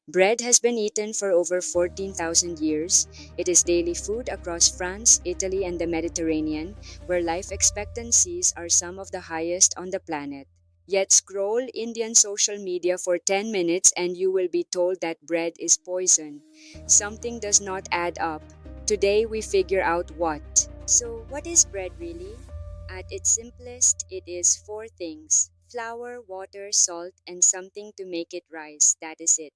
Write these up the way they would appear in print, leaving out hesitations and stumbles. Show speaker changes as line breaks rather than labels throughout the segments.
Bread has been eaten for over 14,000 years. It is daily food across France, Italy, and the Mediterranean, where life expectancies are some of the highest on the planet. Yet scroll Indian social media for 10 minutes and you will be told that bread is poison. Something does not add up. Today we figure out what. So, what is bread really? At its simplest, it is four things: flour, water, salt, and something to make it rise. That is it.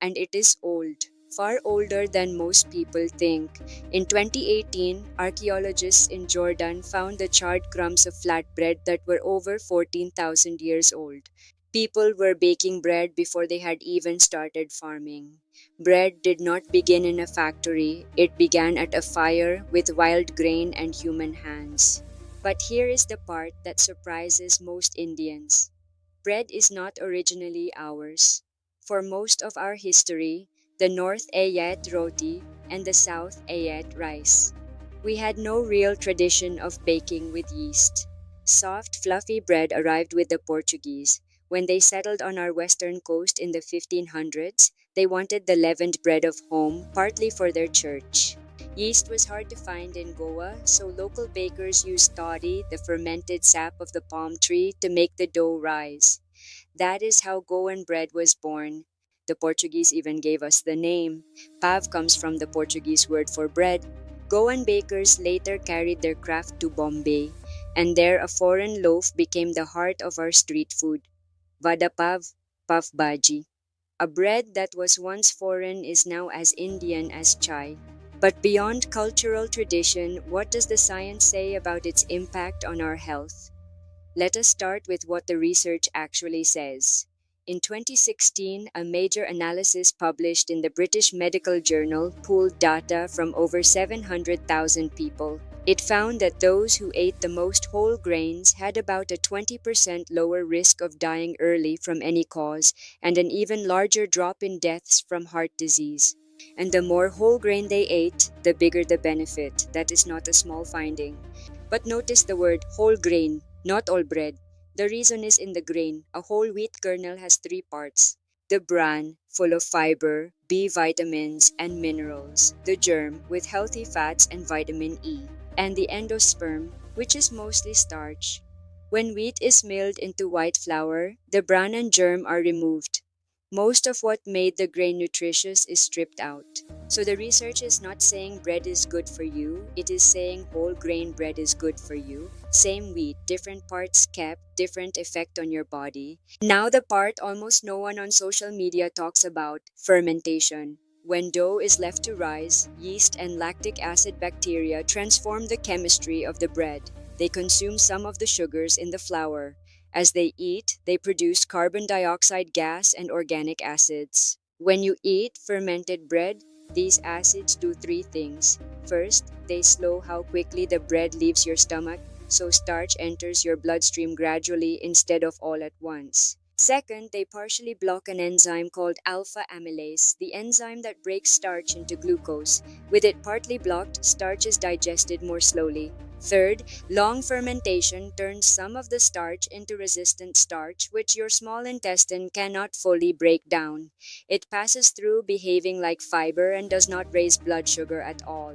And it is old, far older than most people think. In 2018, archaeologists in Jordan found the charred crumbs of flatbread that were over 14,000 years old. People were baking bread before they had even started farming. Bread did not begin in a factory, it began at a fire with wild grain and human hands. But here is the part that surprises most Indians. Bread is not originally ours. For most of our history, the North ate roti and the South ate rice. We had no real tradition of baking with yeast. Soft, fluffy bread arrived with the Portuguese. When they settled on our western coast in the 1500s, they wanted the leavened bread of home, partly for their church. Yeast was hard to find in Goa, so local bakers used toddy, the fermented sap of the palm tree, to make the dough rise. That is how Goan bread was born. The Portuguese even gave us the name. Pav comes from the Portuguese word for bread. Goan bakers later carried their craft to Bombay, and there a foreign loaf became the heart of our street food. Vada pav, pav bhaji. A bread that was once foreign is now as Indian as chai. But beyond cultural tradition, what does the science say about its impact on our health? Let us start with what the research actually says. In 2016, a major analysis published in the British Medical Journal pooled data from over 700,000 people. It found that those who ate the most whole grains had about a 20% lower risk of dying early from any cause and an even larger drop in deaths from heart disease. And the more whole grain they ate, the bigger the benefit. That is not a small finding. But notice the word whole grain, not all bread. The reason is in the grain. A whole wheat kernel has three parts: the bran, full of fiber, B vitamins, and minerals; the germ, with healthy fats and vitamin E; and the endosperm, which is mostly starch. When wheat is milled into white flour, the bran and germ are removed. Most of what made the grain nutritious is stripped out. So the research is not saying bread is good for you, it is saying whole grain bread is good for you. Same wheat, different parts kept, different effect on your body. Now the part almost no one on social media talks about: fermentation. When dough is left to rise, yeast and lactic acid bacteria transform the chemistry of the bread. They consume some of the sugars in the flour. As they eat, they produce carbon dioxide gas and organic acids. When you eat fermented bread, these acids do three things. First, they slow how quickly the bread leaves your stomach, so starch enters your bloodstream gradually instead of all at once. Second, they partially block an enzyme called alpha amylase, the enzyme that breaks starch into glucose. With it partly blocked, starch is digested more slowly. Third, long fermentation turns some of the starch into resistant starch, which your small intestine cannot fully break down. It passes through behaving like fiber and does not raise blood sugar at all.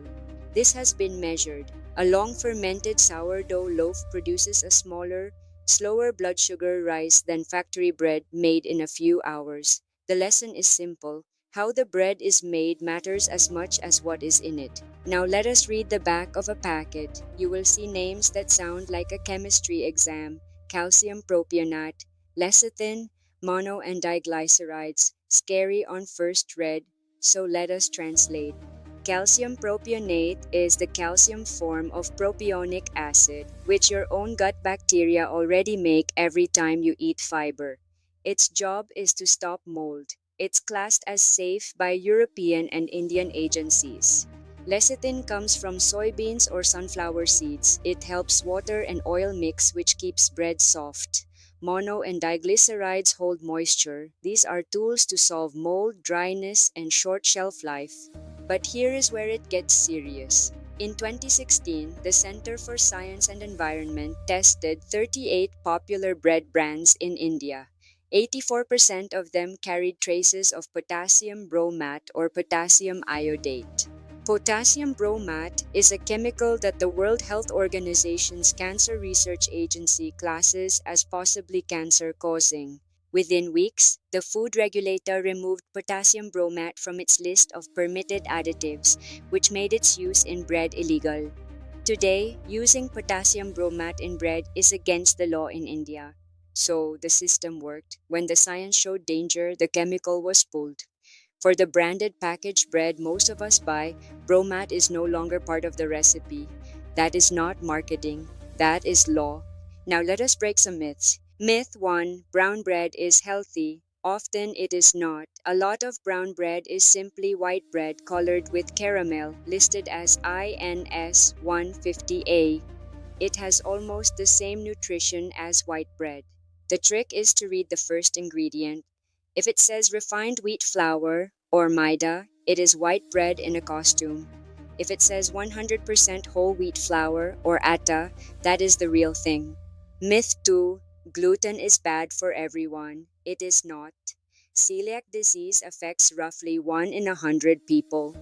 This has been measured. A long fermented sourdough loaf produces a smaller, slower blood sugar rise than factory bread made in a few hours. The lesson is simple. How the bread is made matters as much as what is in it. Now let us read the back of a packet. You will see names that sound like a chemistry exam: calcium propionate, lecithin, mono and diglycerides. Scary on first read, so let us translate. Calcium propionate is the calcium form of propionic acid, which your own gut bacteria already make every time you eat fiber. Its job is to stop mold. It's classed as safe by European and Indian agencies. Lecithin comes from soybeans or sunflower seeds. It helps water and oil mix, which keeps bread soft. Mono and diglycerides hold moisture. These are tools to solve mold, dryness, and short shelf life. But here is where it gets serious. In 2016, the Center for Science and Environment tested 38 popular bread brands in India. 84% of them carried traces of potassium bromate or potassium iodate. Potassium bromate is a chemical that the World Health Organization's Cancer Research Agency classes as possibly cancer-causing. Within weeks, the food regulator removed potassium bromate from its list of permitted additives, which made its use in bread illegal. Today, using potassium bromate in bread is against the law in India. So the system worked. When the science showed danger, the chemical was pulled. For the branded packaged bread most of us buy, bromate is no longer part of the recipe. That is not marketing, that is law. Now let us break some myths. Myth 1: brown bread is healthy. Often it is not. A lot of brown bread is simply white bread colored with caramel, listed as INS 150A. It has almost the same nutrition as white bread. The trick is to read the first ingredient. If it says refined wheat flour or maida, it is white bread in a costume. If it says 100% whole wheat flour or atta, that is the real thing. Myth 2: gluten is bad for everyone. It is not. Celiac disease affects roughly 1 in 100 people.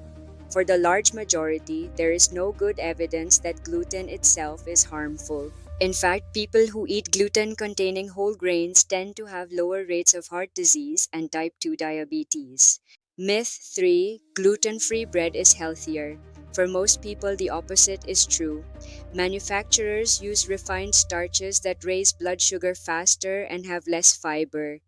For the large majority, there is no good evidence that gluten itself is harmful. In fact, people who eat gluten-containing whole grains tend to have lower rates of heart disease and type 2 diabetes. Myth 3: gluten-free bread is healthier. For most people, the opposite is true. Manufacturers use refined starches that raise blood sugar faster and have less fiber.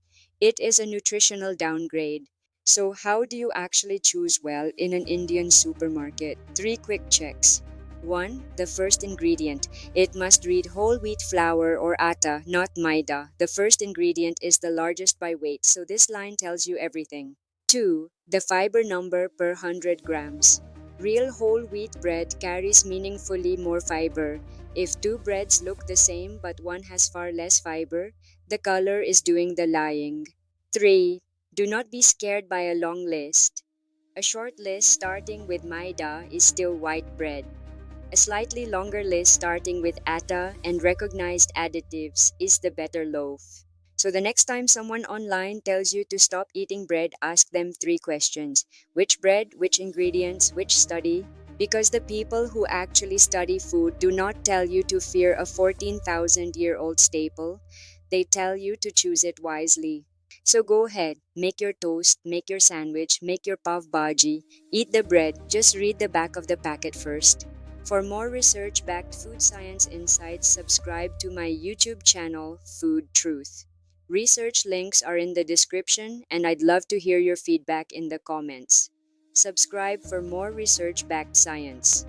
It is a nutritional downgrade. So how do you actually choose well in an Indian supermarket? 3 quick checks. 1. The first ingredient. It must read whole wheat flour or atta, not maida. The first ingredient is the largest by weight, so this line tells you everything. 2. The fiber number per 100 grams. Real whole wheat bread carries meaningfully more fiber. If two breads look the same but one has far less fiber, the color is doing the lying. 3. Do not be scared by a long list. A short list starting with maida is still white bread. A slightly longer list starting with atta and recognized additives is the better loaf. So the next time someone online tells you to stop eating bread, ask them 3 questions. Which bread, which ingredients, which study? Because the people who actually study food do not tell you to fear a 14,000-year-old staple. They tell you to choose it wisely. So go ahead, make your toast, make your sandwich, make your pav bhaji, eat the bread, just read the back of the packet first. For more research-backed food science insights, subscribe to my YouTube channel, Food Truth. Research links are in the description, and I'd love to hear your feedback in the comments. Subscribe for more research-backed science.